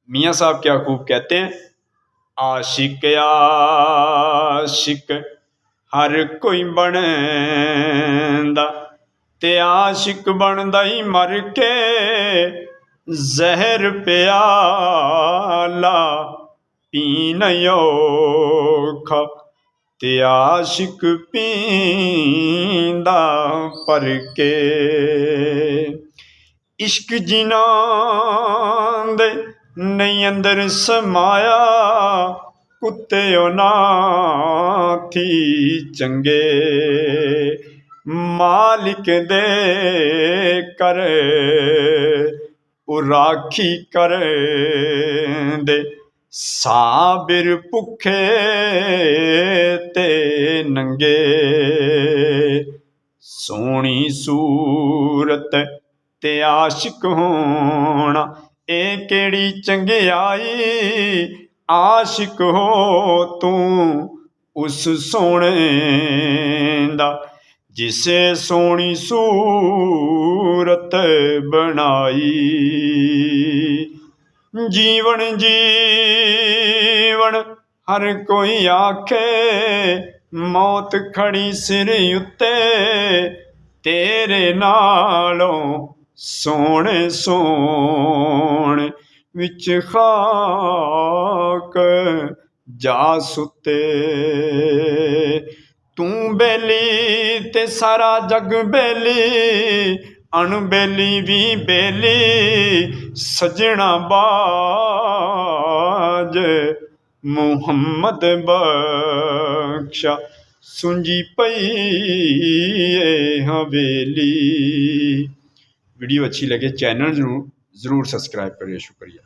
मियाँ साहब क्या खूब कहते हैं, आशिक आशिक हर कोई बनदा ते आशिक बनदा ही मर के जहर प्याला पीन औखा ते आशिक पींदा पर के। इश्क जिन्हां दे नहीं अंदर समाया कुत्ते उन्हां थी चंगे मालिक दे कर राखी कर दे साबिर भुखे ते नंगे। सोहनी सूरत ते आशिक होना ए केड़ी चंगियाई आशिक हो तू उस सोहणे दा जिसे सोहनी सूरत बनाई। जीवन जीवन हर कोई आखे मौत खड़ी सिर उत्ते तेरे नालों सोहणे सोहणे विच खाक जा सुते। तू बेली ते सारा जग बेली अणबेली भी बेली सजना बाज मुहम्मद बख्शा सुंजी पई हवेली। वीडियो अच्छी लगे चैनल ज़रूर सब्सक्राइब करिए। शुक्रिया।